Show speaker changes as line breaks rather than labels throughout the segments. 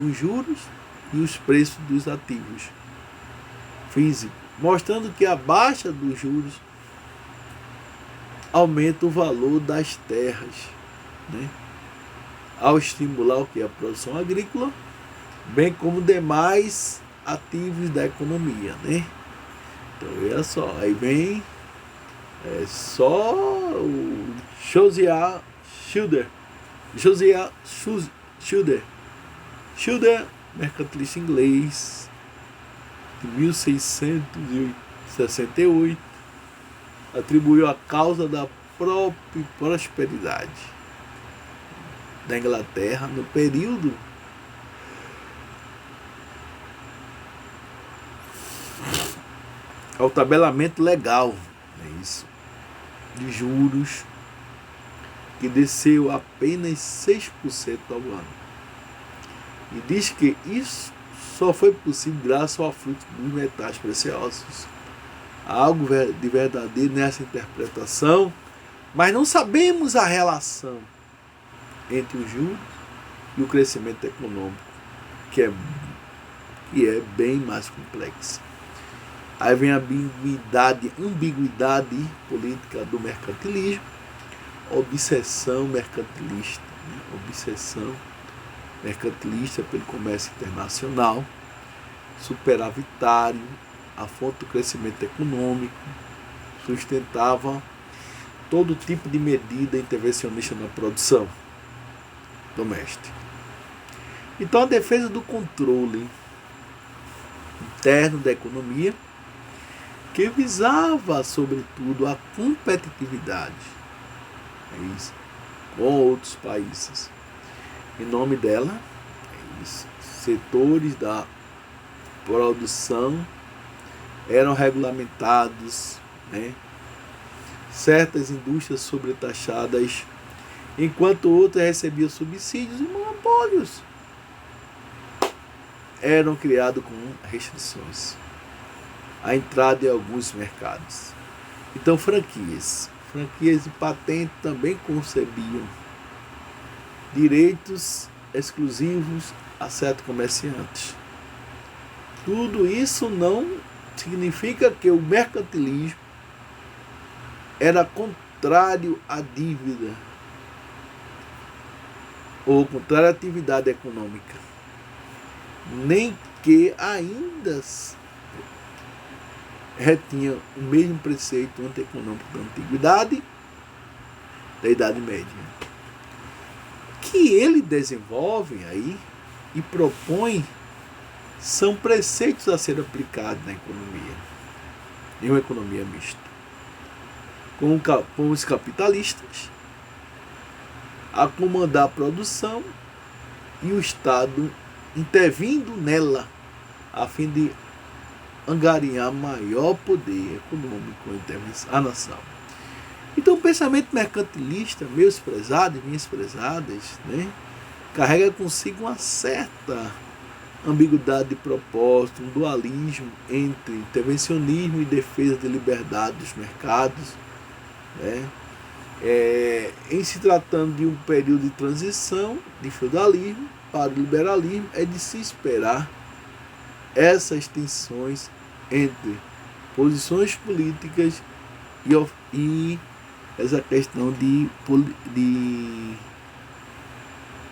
os juros e os preços dos ativos físicos, mostrando que a baixa dos juros aumenta o valor das terras, né? Ao estimular o que? A produção agrícola, bem como demais ativos da economia, né? Então, olha só, aí vem só o Josiah Schilder, Schilder, mercantilista inglês, de 1668, atribuiu a causa da própria prosperidade da Inglaterra no período ao tabelamento legal, é isso, de juros, que desceu apenas 6% ao ano. E diz que isso só foi possível graças ao fluxo dos metais preciosos. Há algo de verdadeiro nessa interpretação, mas não sabemos a relação entre os juros e o crescimento econômico, que é bem mais complexa. Aí vem a ambiguidade política do mercantilismo, obsessão mercantilista, né? Obsessão mercantilista pelo comércio internacional, superavitário, a fonte do crescimento econômico, sustentava todo tipo de medida intervencionista na produção doméstica. Então, a defesa do controle interno da economia, que visava, sobretudo, a competitividade com outros países. Em nome dela, setores da produção eram regulamentados, né? Certas indústrias sobretaxadas, enquanto outras recebiam subsídios, e monopólios eram criados com restrições à entrada em alguns mercados. Então, franquias e patentes também concebiam direitos exclusivos a certos comerciantes. Tudo isso não significa que o mercantilismo era contrário à dívida ou contrário à atividade econômica, nem que ainda retinha o mesmo preceito antieconômico da antiguidade, da Idade Média, que ele desenvolve aí e propõe são preceitos a ser aplicados na economia, em uma economia mista, com os capitalistas a comandar a produção e o Estado intervindo nela a fim de angariar maior poder econômico entre a nação. Então, o pensamento mercantilista, meus prezados e minhas prezadas, né, carrega consigo uma certa ambiguidade de propósito, um dualismo entre intervencionismo e defesa de liberdade dos mercados, né? Em se tratando de um período de transição de feudalismo para o liberalismo, é de se esperar essas tensões entre posições políticas e essa questão de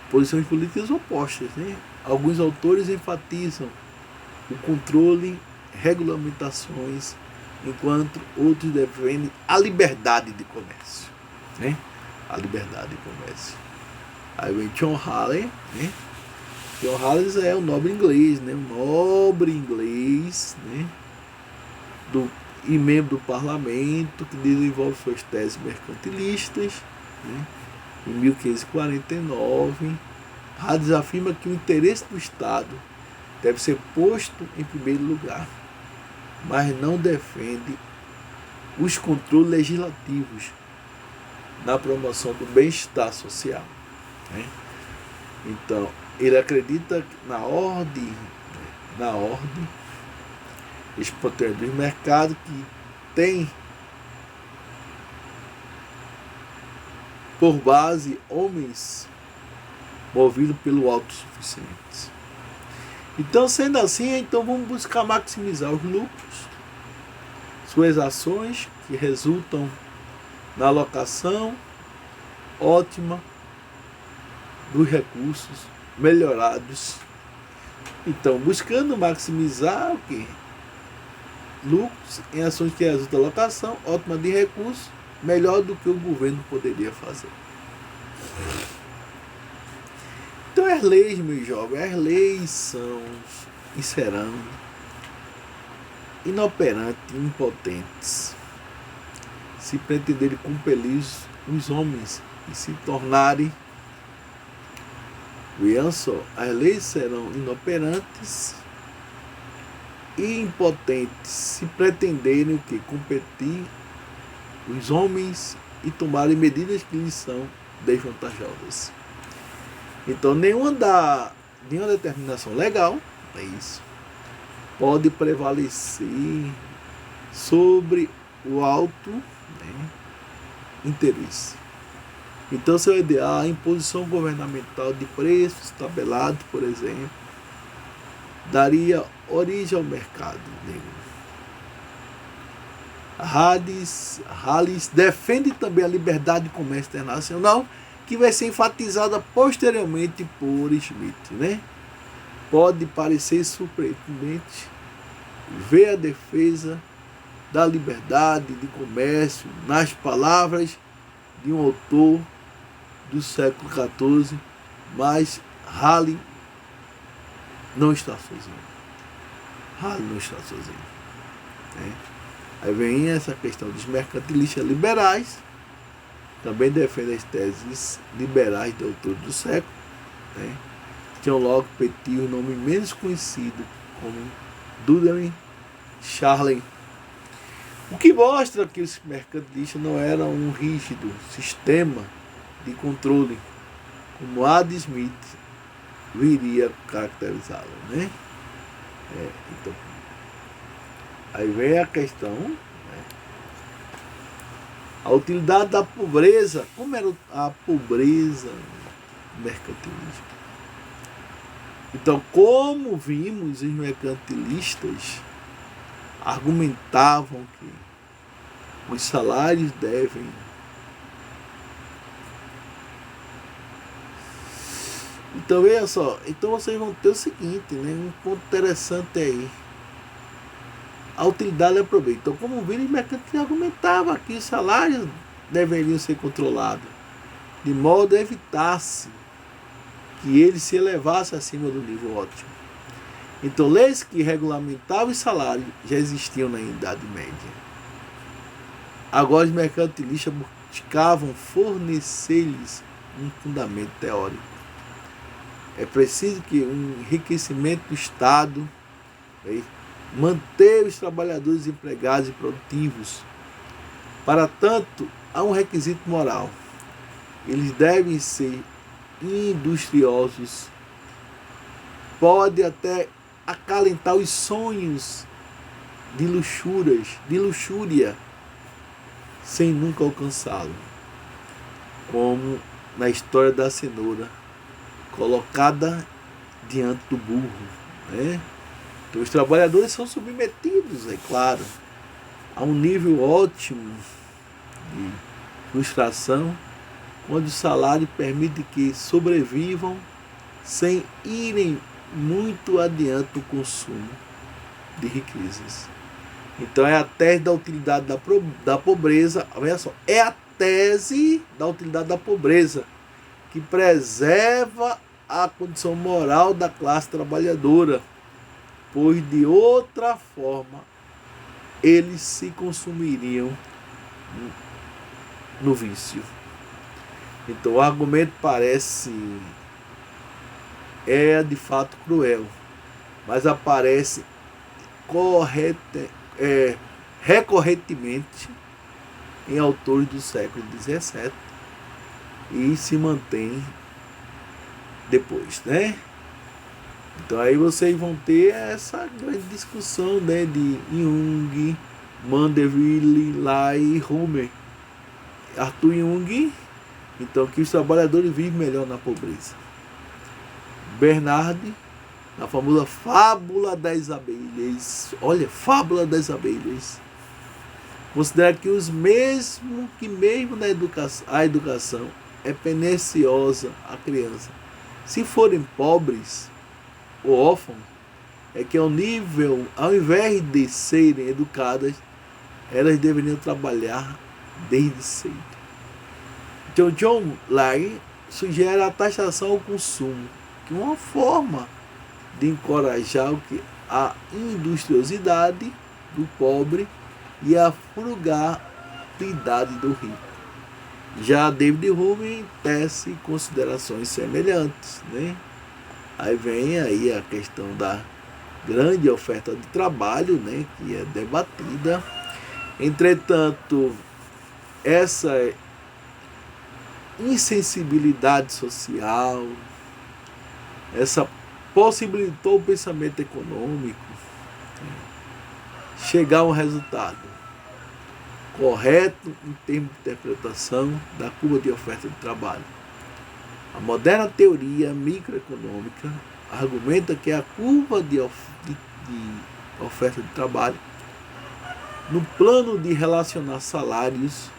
posições políticas opostas, né? Alguns autores enfatizam o controle, regulamentações, enquanto outros defendem a liberdade de comércio, né? A liberdade de comércio. Aí vem John Halley, né? John Halley é um nobre inglês, né? Né? E membro do parlamento, que desenvolve suas teses mercantilistas, né? Em 1549, Halley afirma que o interesse do Estado deve ser posto em primeiro lugar, mas não defende os controles legislativos na promoção do bem-estar social, né? Então, ele acredita na ordem espontânea do mercado, que tem por base homens movidos pelo autossuficiente. Então, sendo assim, então vamos buscar maximizar os lucros, suas ações que resultam na alocação ótima dos recursos melhorados. Então, buscando maximizar o quê? Lucros em ações que resultam na alocação ótima de recursos, melhor do que o governo poderia fazer. Então, as leis, meus jovens, as leis são e serão inoperantes e impotentes se pretenderem compelir os homens e se tornarem. Vejam só, as leis serão inoperantes e impotentes se pretenderem o que? Competir os homens e tomarem medidas que lhes são desvantajosas. Então, nenhuma determinação legal, é isso, pode prevalecer sobre o alto, né, interesse. Então, seu ideal, a imposição governamental de preços tabelados, por exemplo, daria origem ao mercado negro. Halles defende também a liberdade de comércio internacional, que vai ser enfatizada posteriormente por Smith, né? Pode parecer surpreendente ver a defesa da liberdade de comércio nas palavras de um autor do século XIV, mas Halles não está sozinho. Halles não está sozinho. Né? Aí vem essa questão dos mercantilistas liberais, também defende as teses liberais do autor do século, né? John Locke repetiu o nome menos conhecido como Dudley Charley, o que mostra que os mercantilistas não eram um rígido sistema de controle, como Adam Smith viria caracterizá-lo, né? Então, aí vem a questão, né? A utilidade da pobreza. Como era a pobreza no mercantilismo? Então, como vimos, os mercantilistas argumentavam que os salários devem Então, veja só, então vocês vão ter o seguinte, né? Um ponto interessante aí. A utilidade é proveito. Então, como vimos, os mercantilistas argumentavam que os salários deveriam ser controlados, de modo a evitar-se que ele se elevasse acima do nível ótimo. Então, leis que regulamentavam os salários já existiam na Idade Média. Agora, os mercantilistas buscavam fornecer-lhes um fundamento teórico. É preciso que um enriquecimento do Estado, manter os trabalhadores empregados e produtivos. Para tanto, há um requisito moral. Eles devem ser industriosos. Pode até acalentar os sonhos de luxúria, sem nunca alcançá-lo. Como na história da cenoura, colocada diante do burro, né? Então, os trabalhadores são submetidos, é claro, a um nível ótimo de frustração, onde o salário permite que sobrevivam sem irem muito adiante do consumo de riquezas. Então, é a tese da utilidade da pobreza, olha só, é a tese da utilidade da pobreza, que preserva a condição moral da classe trabalhadora, pois de outra forma eles se consumiriam no vício. Então o argumento parece de fato cruel, mas aparece recorrentemente em autores do século XVII e se mantém depois, né? Então aí vocês vão ter essa grande discussão, né, de Jung, Mandeville, Lai e Homer. Arthur Jung, então, que os trabalhadores vivem melhor na pobreza. Bernard na famosa fábula das abelhas. Olha, fábula das abelhas. Considera que mesmo na educação, a educação é perniciosa à criança. Se forem pobres ou órfãos, é que ao invés de serem educadas, elas deveriam trabalhar desde cedo. Então, John Locke sugere a taxação ao consumo, que é uma forma de encorajar a industriosidade do pobre e a frugalidade do rico. Já David Hume tece considerações semelhantes, né? Aí vem aí a questão da grande oferta de trabalho, né, que é debatida. Entretanto, essa insensibilidade social, essa possibilitou o pensamento econômico chegar a um resultado correto em termos de interpretação da curva de oferta de trabalho. A moderna teoria microeconômica argumenta que a curva de oferta de trabalho, no plano de relacionar salários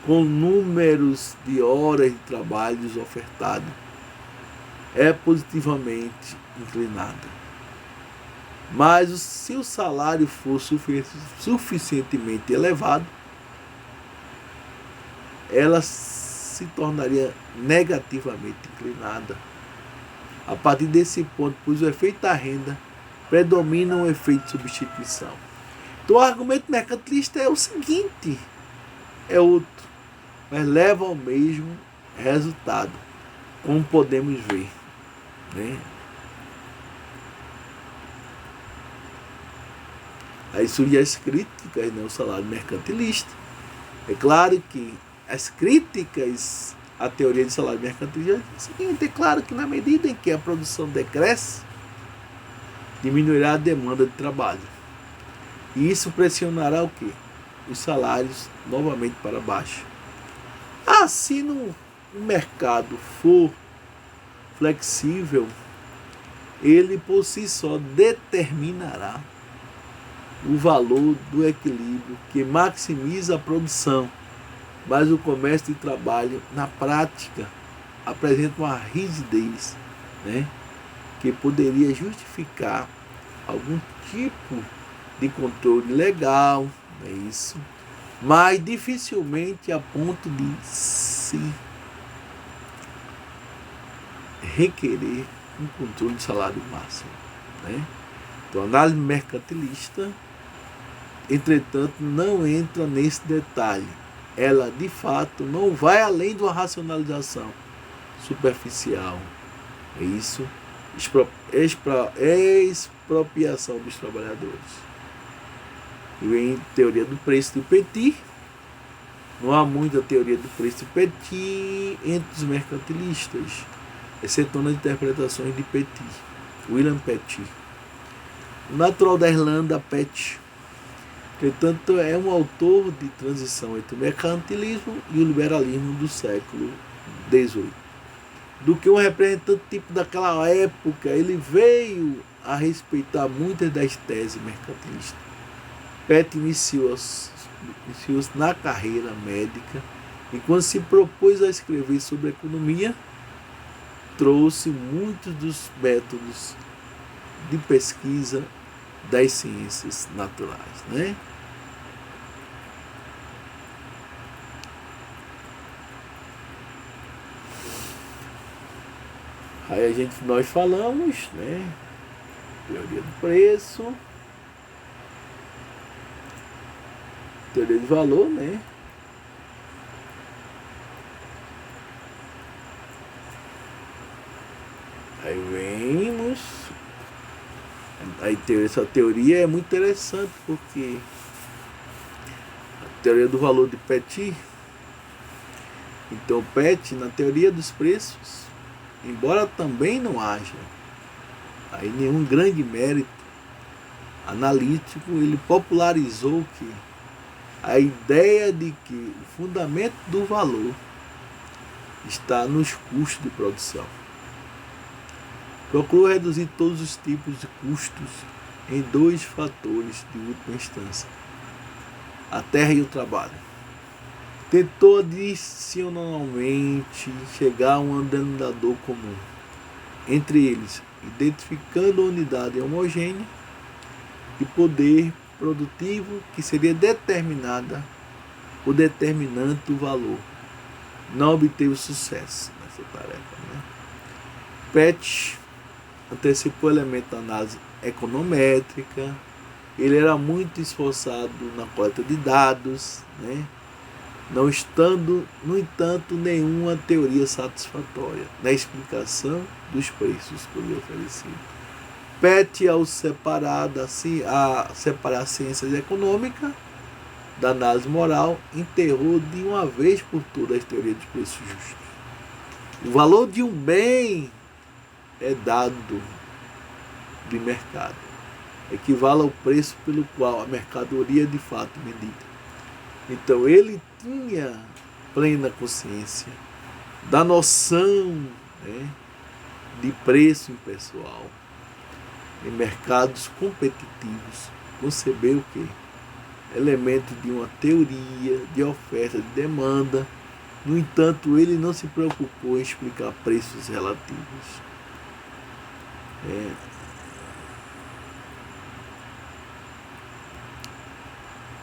com números de horas de trabalho ofertado, é positivamente inclinada. Mas se o salário for suficientemente elevado, ela se tornaria negativamente inclinada. A partir desse ponto, pois o efeito da renda predomina o efeito de substituição. Então o argumento mercantilista é o seguinte, é outro, mas leva ao mesmo resultado, como podemos ver, né? Aí surgem as críticas, né, ao salário mercantilista. É claro que as críticas à teoria de salário mercantilista é o seguinte: é claro que na medida em que a produção decresce, diminuirá a demanda de trabalho. E isso pressionará o quê? Os salários novamente para baixo. Se no mercado for flexível, ele por si só determinará o valor do equilíbrio que maximiza a produção, mas o comércio de trabalho, na prática, apresenta uma rigidez, né, que poderia justificar algum tipo de controle legal, é isso, mas dificilmente a ponto de se requerer um controle de salário máximo, né? Então, a análise mercantilista, entretanto, não entra nesse detalhe. Ela, de fato, não vai além de uma racionalização superficial. É isso, expropriação dos trabalhadores. E vem teoria do preço do Petit. Não há muita teoria do preço do Petit entre os mercantilistas, exceto nas interpretações de Petit, William Petit. O natural da Irlanda, Petit, portanto, é um autor de transição entre o mercantilismo e o liberalismo do século XVIII. Do que um representante tipo daquela época, ele veio a respeitar muitas das teses mercantilistas. Petit iniciou-se na carreira médica e quando se propôs a escrever sobre economia, trouxe muitos dos métodos de pesquisa das ciências naturais, né? Aí nós falamos, né? Teoria do preço, teoria de valor, né? Aí vemos. Essa teoria é muito interessante porque a teoria do valor de Petit. Então, Petit, na teoria dos preços, embora também não haja aí nenhum grande mérito analítico, ele popularizou que a ideia de que o fundamento do valor está nos custos de produção. procurou reduzir todos os tipos de custos em dois fatores de última instância: a terra e o trabalho. Tentou adicionalmente chegar a um denominador comum entre eles, identificando a unidade homogênea de poder produtivo que seria determinada ou determinante do valor. Não obteve sucesso nessa tarefa. Né? Pettit antecipou o elemento da análise econométrica. Ele era muito esforçado na coleta de dados, né? Não estando, no entanto, nenhuma teoria satisfatória na explicação dos preços que lhe oferecido. Pettit, ao separar a ciências econômicas da análise moral, enterrou de uma vez por todas as teorias de preços justos. O valor de um bem é dado de mercado. Equivale ao preço pelo qual a mercadoria é de fato vendida. Então ele tinha plena consciência da noção, né, de preço impessoal. Em mercados competitivos, concebeu o quê? Elemento de uma teoria de oferta e de demanda. No entanto, ele não se preocupou em explicar preços relativos.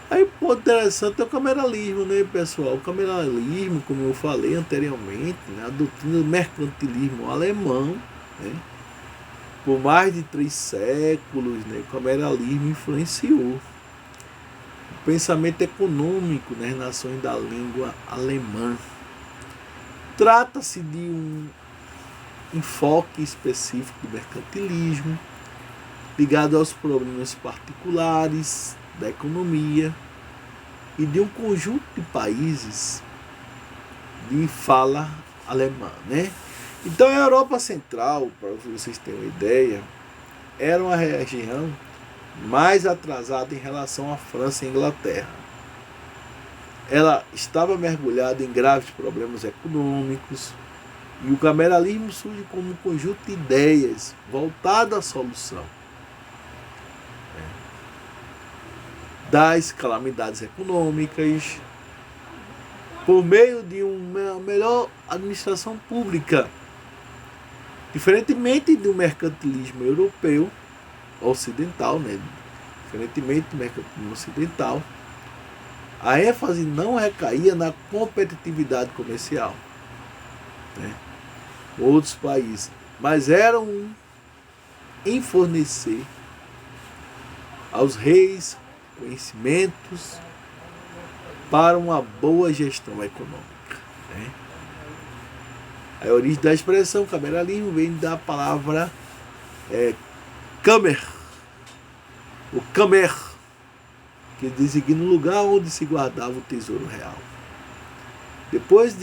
Aí, ponto interessante é o cameralismo, né, pessoal? O cameralismo, como eu falei anteriormente, né, a doutrina do mercantilismo alemão, né, por mais de 3 séculos, né, o cameralismo influenciou o pensamento econômico nas nações da língua alemã. Trata-se de um enfoque específico do mercantilismo, ligado aos problemas particulares da economia e de um conjunto de países de fala alemã, né? Então a Europa Central, para vocês terem uma ideia, era uma região mais atrasada em relação à França e Inglaterra. Ela estava mergulhada em graves problemas econômicos e o cameralismo surge como um conjunto de ideias voltado à solução das calamidades econômicas por meio de uma melhor administração pública. Diferentemente do mercantilismo europeu ocidental, né? Diferentemente do mercantilismo ocidental, a ênfase não recaía na competitividade comercial, né, com outros países, mas eram em fornecer aos reis conhecimentos para uma boa gestão econômica. Né? A origem da expressão cameralismo vem da palavra Kammer, o Kammer, que designa o lugar onde se guardava o tesouro real. Depois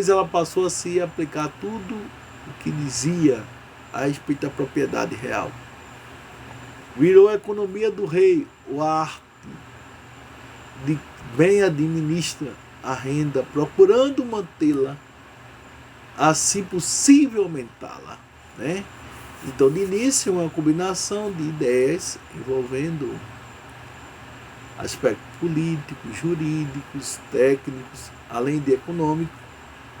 ela passou a se aplicar tudo o que dizia a respeito da propriedade real. Virou a economia do rei, o arte de bem administra a renda, procurando mantê-la, assim possível aumentá-la, né? Então, de início, uma combinação de ideias envolvendo aspectos políticos, jurídicos, técnicos, além de econômicos.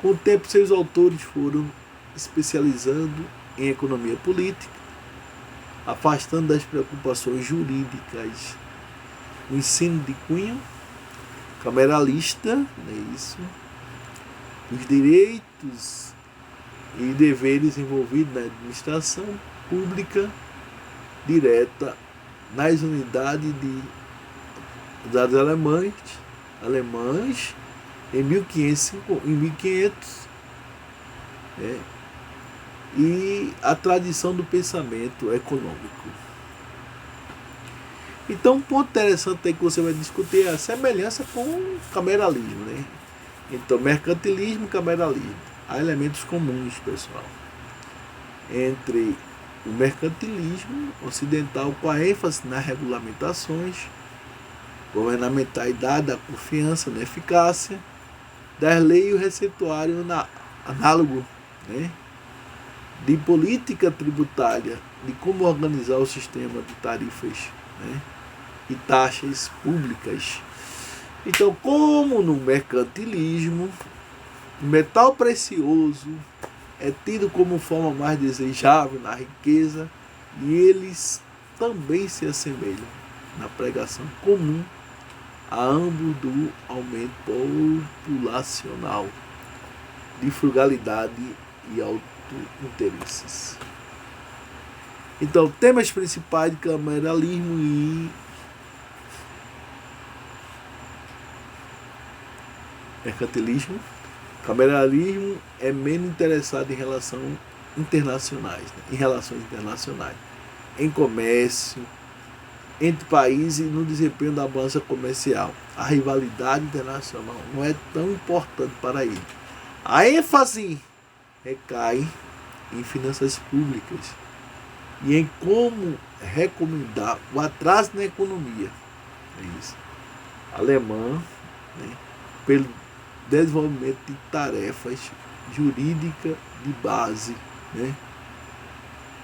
Com o tempo, seus autores foram especializando em economia política, afastando das preocupações jurídicas o ensino de cunho cameralista, né, isso, os direitos e deveres envolvidos na administração pública direta nas unidades das alemães em 1500, e a tradição do pensamento econômico. Então, um ponto interessante aí que você vai discutir é a semelhança com o cameralismo, né? Então, mercantilismo e cameralismo. Há elementos comuns, pessoal, entre o mercantilismo ocidental, com a ênfase nas regulamentações governamentais, da confiança na eficácia das leis, e o receituário análogo, né, de política tributária, de como organizar o sistema de tarifas, né, e taxas públicas. Então, como no mercantilismo, o metal precioso é tido como forma mais desejável na riqueza, e eles também se assemelham na pregação comum a ambos do aumento populacional, de frugalidade e auto-interesses. Então, temas principais de cameralismo e mercantilismo. Cameralismo é menos interessado em relações internacionais, né? Em relações internacionais, em comércio entre países e no desempenho da balança comercial. A rivalidade internacional não é tão importante para ele. A ênfase recai em finanças públicas e em como recomendar o atraso na economia. É isso. Alemã, né, pelo desenvolvimento de tarefas jurídicas de base, né,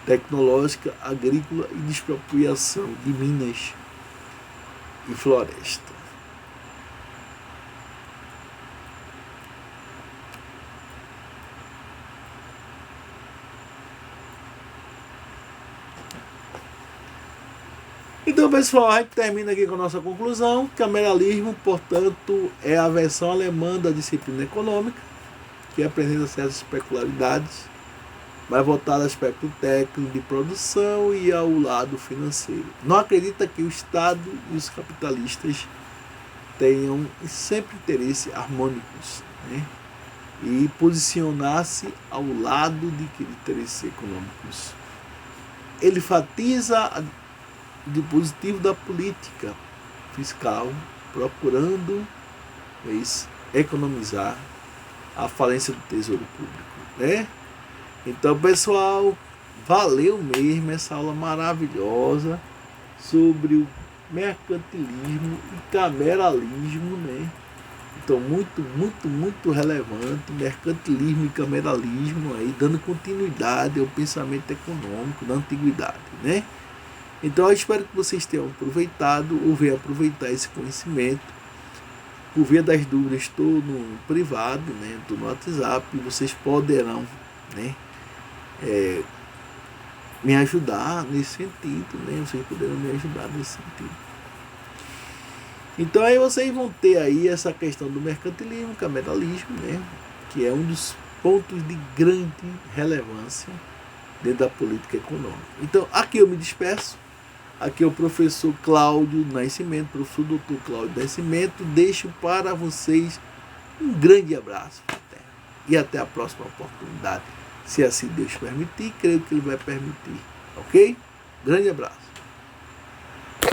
tecnológica, agrícola e de expropriação de minas e floresta. Então, pessoal, a gente termina aqui com a nossa conclusão. Cameralismo, portanto, é a versão alemã da disciplina econômica, que apresenta certas peculiaridades, mas voltada ao aspecto técnico de produção e ao lado financeiro. Não acredita que o Estado e os capitalistas tenham sempre interesses harmônicos, né, e posicionar-se ao lado de interesses econômicos. Ele enfatiza de positivo da política fiscal, procurando economizar a falência do Tesouro Público, né? Então, pessoal, valeu mesmo essa aula maravilhosa sobre o mercantilismo e cameralismo, né? Então, muito relevante, mercantilismo e cameralismo aí, dando continuidade ao pensamento econômico da antiguidade, né? Então, eu espero que vocês tenham aproveitado ou venham aproveitar esse conhecimento. Por via das dúvidas, estou no privado, né? Estou no WhatsApp, e vocês poderão, né, me ajudar nesse sentido, né? Vocês poderão me ajudar nesse sentido. Então, aí vocês vão ter aí essa questão do mercantilismo, cameralismo, né? Que é um dos pontos de grande relevância dentro da política econômica. Então, aqui eu me despeço. Aqui é o professor Cláudio Nascimento, professor Dr. Cláudio Nascimento. Deixo para vocês um grande abraço e até a próxima oportunidade, se assim Deus permitir. Creio que Ele vai permitir, ok? Grande abraço.